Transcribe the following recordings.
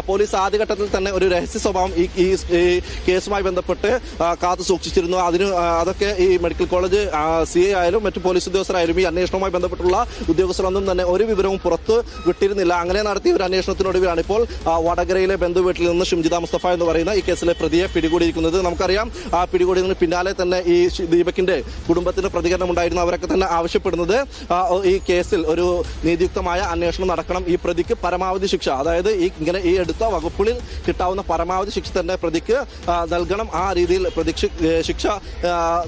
Police ആദ്യഘട്ടത്തിൽ തന്നെ ഒരു രഹസ്യ സ്വഭാവം ഈ കേസുമായി ബന്ധപ്പെട്ട് കാത്തു സൂക്ഷിച്ചിരുന്നു. അതൊക്കെ ഈ മെഡിക്കൽ കോളേജ് CI ആയാലും മറ്റു പോലീസ് ഉദ്യോഗസ്ഥരായാലും ഈ അന്വേഷണവുമായി ബന്ധപ്പെട്ടുള്ള ഉദ്യോഗസ്ഥരൊന്നും തന്നെ ഒരു വിവരവും പുറത്ത് വിട്ടിരുന്നില്ല. അങ്ങനെ നടത്തിയ ഒരു അന്വേഷണത്തിനൊടുവിലാണ് ഇപ്പോൾ വടകരയിലെ ബന്ധുവീട്ടിൽ നിന്ന് ഷിംജിത മുസ്തഫ എന്ന് പറയുന്ന ഈ കേസിലെ പ്രതിയെ പിടികൂടിയിരിക്കുന്നത്. നമുക്കറിയാം ആ പിടികൂടിയതിന് പിന്നാലെ തന്നെ ഈ ദീപകിന്റെ കുടുംബത്തിന് പ്രതികരണം ഉണ്ടായിരുന്നു. അവരൊക്കെ തന്നെ ആവശ്യപ്പെടുന്നത് ഈ കേസിൽ ഒരു നീതിയുക്തമായ അന്വേഷണം നടക്കണം, ഈ പ്രതിക്ക് പരമാവധി ശിക്ഷ, അതായത് ഈ എടുത്ത വകുപ്പിൽ കിട്ടാവുന്ന പരമാവധി ശിക്ഷ തന്നെ പ്രതിക്ക് നൽകണം. ആ രീതിയിൽ പ്രതിക്ക് ശിക്ഷ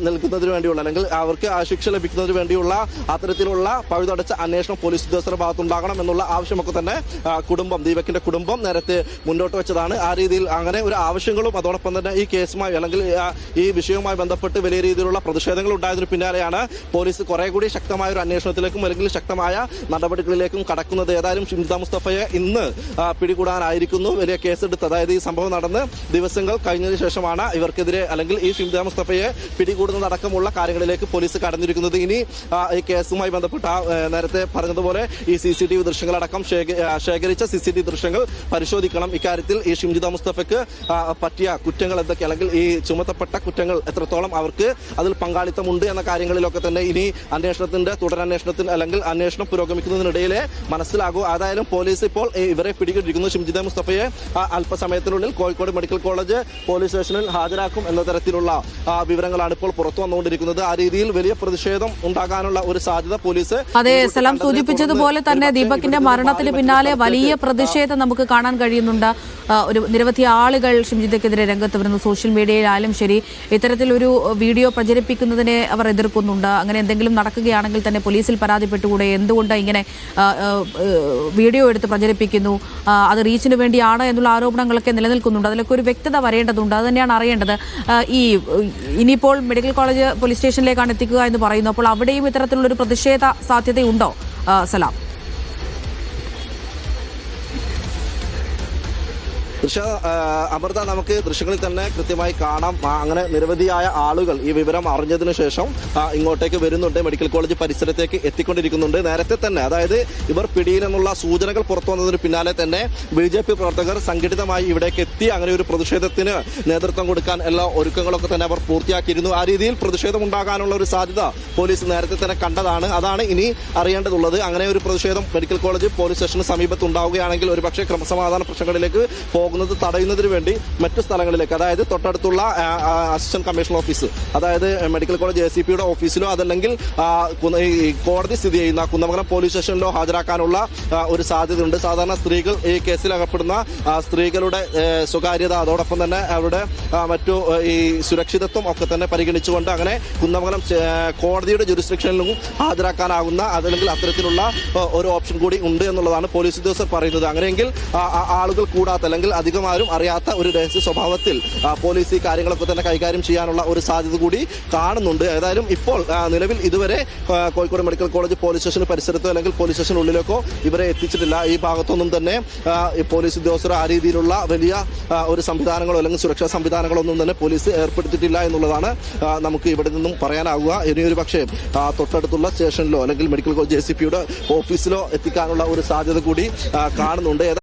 നൽകുന്നതിന് വേണ്ടിയുള്ള അല്ലെങ്കിൽ അവർക്ക് ആ ശിക്ഷ ലഭിക്കുന്നതിന് വേണ്ടിയുള്ള അത്തരത്തിലുള്ള പഴുതടച്ച അന്വേഷണം പോലീസ് ഉദ്യോഗസ്ഥരുടെ ഭാഗത്തുണ്ടാകണം എന്നുള്ള ആവശ്യമൊക്കെ തന്നെ ദീപകിന്റെ കുടുംബം നേരത്തെ മുന്നോട്ട് വെച്ചതാണ്. ആ രീതിയിൽ അങ്ങനെ ഒരു ആവശ്യങ്ങളും അതോടൊപ്പം തന്നെ ഈ കേസുമായി അല്ലെങ്കിൽ ഈ വിഷയവുമായി ബന്ധപ്പെട്ട് വലിയ രീതിയിലുള്ള പ്രതിഷേധങ്ങൾ ഉണ്ടായതിനു പിന്നാലെയാണ് പോലീസ് കുറെ കൂടി ശക്തമായ ഒരു അന്വേഷണത്തിലേക്കും അല്ലെങ്കിൽ ശക്തമായ നടപടികളിലേക്കും കടക്കുന്നത്. ഏതായാലും ഷിംജിത മുസ്തഫയെ ഇന്ന് പിടികൂടാനായിരിക്കുന്നു വലിയ കേസെടുത്ത്. അതായത് ഈ സംഭവം നടന്ന് ദിവസങ്ങൾ കഴിഞ്ഞതിന് ശേഷമാണ് ഇവർക്കെതിരെ അല്ലെങ്കിൽ ഈ ഷിംജിത മുസ്തഫയെ പിടികൂടുന്നതടക്കമുള്ള കാര്യങ്ങളിലേക്ക് പോലീസ് കടന്നിരിക്കുന്നത്. ഇനി ഈ കേസുമായി ബന്ധപ്പെട്ട് നേരത്തെ പറഞ്ഞതുപോലെ ഈ CCTV ദൃശ്യങ്ങളടക്കം ശേഖരിച്ച CCTV ദൃശ്യങ്ങൾ പരിശോധിക്കണം. ഇക്കാര്യത്തിൽ ഈ ഷിംജിത മുസ്തഫയ്ക്ക് പറ്റിയ കുറ്റങ്ങൾ എന്തൊക്കെ അല്ലെങ്കിൽ ഈ ചുമത്തപ്പെട്ട കുറ്റങ്ങൾ എത്രത്തോളം അവർക്ക് അതിൽ പങ്കാളിത്തമുണ്ട് എന്ന കാര്യങ്ങളിലൊക്കെ തന്നെ ഇനി തുടരന്വേഷണത്തിൽ അല്ലെങ്കിൽ അന്വേഷണം പുരോഗമിക്കുന്നതിനിടയിലെ മനസ്സിലാകൂ. ഏതായാലും പോലീസ് ഇപ്പോൾ ഇവരെ പിടികൂടിയിരിക്കുന്നു. ഷിംജിത മുസ്തഫയെ അല്പസമയത്തിനുള്ളിൽ കോഴിക്കോട് മെഡിക്കൽ കോളേജ് പോലീസ് സ്റ്റേഷനിൽ ഹാജരാക്കും എന്ന തരത്തിലുള്ള വിവരങ്ങളാണ് ഇപ്പോൾ പുറത്തു വന്നുകൊണ്ടിരിക്കുന്നത്. ആ രീതിയിൽ വലിയ പ്രതിഷേധം ഉണ്ടാകാനുള്ള ഒരു സാധ്യത പോലീസ് സലാം സൂചിപ്പിച്ചതുപോലെ തന്നെ ദീപകിന്റെ മരണത്തിന് പിന്നാലെ വലിയ പ്രതിഷേധം നമുക്ക് കാണാൻ കഴിയുന്നുണ്ട്. നിരവധി ആളുകൾ ഷിംജിതയ്ക്കെതിരെ രംഗത്ത് വരുന്നു. സോഷ്യൽ മീഡിയയിലായാലും ശരി ഇത്തരത്തിലൊരു വീഡിയോ പ്രചരിപ്പിക്കുന്നതിനെ അവർ എതിർക്കുന്നുണ്ട്. അങ്ങനെ എന്തെങ്കിലും നടക്കുകയാണെങ്കിൽ തന്നെ പോലീസിൽ പരാതിപ്പെട്ടുകൂടെ, എന്തുകൊണ്ട് ഇങ്ങനെ വീഡിയോ എടുത്ത് പ്രചരിപ്പിക്കുന്നു, അത് റീച്ചിന് വേണ്ടിയാണ് എന്നുള്ള ആരോപണങ്ങളൊക്കെ നിലനിൽക്കുന്നുണ്ട്. അതിലൊക്കെ ഒരു വ്യക്തത വരേണ്ടതുണ്ട്. അത് തന്നെയാണ് അറിയേണ്ടത്. ഇനിയിപ്പോൾ മെഡിക്കൽ കോളേജ് പോലീസ് സ്റ്റേഷനിലേക്കാണ് എത്തിക്കുക എന്ന് പറയുന്നു. അപ്പോൾ അവിടെയും ഇത്തരത്തിലുള്ളൊരു പ്രതിഷേധ സാധ്യതയുണ്ടോ സലാം? അമൃത, നമുക്ക് ദൃശ്യങ്ങളിൽ തന്നെ കൃത്യമായി കാണാം. അങ്ങനെ നിരവധിയായ ആളുകൾ ഈ വിവരം അറിഞ്ഞതിനു ശേഷം ഇങ്ങോട്ടേക്ക് വരുന്നുണ്ട്, മെഡിക്കൽ കോളേജ് പരിസരത്തേക്ക് എത്തിക്കൊണ്ടിരിക്കുന്നുണ്ട്. നേരത്തെ തന്നെ അതായത് ഇവർ പിടിയിലെന്നുള്ള സൂചനകൾ പുറത്തു വന്നതിന് പിന്നാലെ തന്നെ BJP പ്രവർത്തകർ സംഘടിതമായി ഇവിടേക്ക് എത്തി അങ്ങനെ ഒരു പ്രതിഷേധത്തിന് നേതൃത്വം കൊടുക്കാൻ എല്ലാ ഒരുക്കങ്ങളൊക്കെ തന്നെ അവർ പൂർത്തിയാക്കിയിരുന്നു. ആ രീതിയിൽ പ്രതിഷേധം ഉണ്ടാകാനുള്ള ഒരു സാധ്യത പോലീസ് നേരത്തെ തന്നെ കണ്ടതാണ്. അതാണ് ഇനി അറിയേണ്ടതുള്ളത്. അങ്ങനെ ഒരു പ്രതിഷേധം മെഡിക്കൽ കോളേജ് പോലീസ് സ്റ്റേഷന് സമീപത്ത് ഉണ്ടാവുകയാണെങ്കിൽ ഒരുപക്ഷെ ക്രമസമാധാന പ്രശ്നങ്ങളിലേക്ക് തടയുന്നതിന് വേണ്ടി മറ്റു സ്ഥലങ്ങളിലേക്ക്, അതായത് തൊട്ടടുത്തുള്ള അസിസ്റ്റന്റ് കമ്മീഷണർ ഓഫീസ്, അതായത് മെഡിക്കൽ കോളേജ് ACPയുടെ ഓഫീസിലോ അതല്ലെങ്കിൽ കോടതി സ്ഥിതി ചെയ്യുന്ന കുന്നമംഗലം പോലീസ് സ്റ്റേഷനിലോ ഹാജരാക്കാനുള്ള ഒരു സാധ്യതയുണ്ട്. സാധാരണ സ്ത്രീകൾ ഈ കേസിൽ അകപ്പെടുന്ന സ്ത്രീകളുടെ സ്വകാര്യത അതോടൊപ്പം തന്നെ അവരുടെ മറ്റു ഈ സുരക്ഷിതത്വം ഒക്കെ തന്നെ പരിഗണിച്ചുകൊണ്ട് അങ്ങനെ കുന്നമംഗലം കോടതിയുടെ ജുറിസ്ഡിക്ഷനിലും ഹാജരാക്കാനാകുന്ന അതല്ലെങ്കിൽ അത്തരത്തിലുള്ള ഒരു ഓപ്ഷൻ കൂടി ഉണ്ട് എന്നുള്ളതാണ് പോലീസ് ഉദ്യോഗസ്ഥർ പറയുന്നത്. അങ്ങനെയെങ്കിൽ ആളുകൾ കൂടാത്ത അല്ലെങ്കിൽ അധികമാരും അറിയാത്ത ഒരു രഹസ്യ സ്വഭാവത്തിൽ പോലീസ് ഈ കാര്യങ്ങളൊക്കെ തന്നെ കൈകാര്യം ചെയ്യാനുള്ള ഒരു സാധ്യത കൂടി കാണുന്നുണ്ട്. ഏതായാലും ഇപ്പോൾ നിലവിൽ ഇതുവരെ കോഴിക്കോട് മെഡിക്കൽ കോളേജ് പോലീസ് സ്റ്റേഷന് പരിസരത്തോ അല്ലെങ്കിൽ പോലീസ് സ്റ്റേഷനുള്ളിലേക്കോ ഇവരെ എത്തിച്ചിട്ടില്ല. ഈ ഭാഗത്തൊന്നും തന്നെ പോലീസ് ഉദ്യോഗസ്ഥർ ആ രീതിയിലുള്ള വലിയ ഒരു സംവിധാനങ്ങളോ അല്ലെങ്കിൽ സുരക്ഷാ സംവിധാനങ്ങളോ ഒന്നും തന്നെ പോലീസ് ഏർപ്പെടുത്തിയിട്ടില്ല എന്നുള്ളതാണ് നമുക്ക് ഇവിടെ നിന്നും പറയാനാവുക. ഇനിയൊരു പക്ഷേ തൊട്ടടുത്തുള്ള സ്റ്റേഷനിലോ അല്ലെങ്കിൽ മെഡിക്കൽ കോളേജ് ACPയുടെ ഓഫീസിലോ എത്തിക്കാനുള്ള ഒരു സാധ്യത കൂടി കാണുന്നുണ്ട്.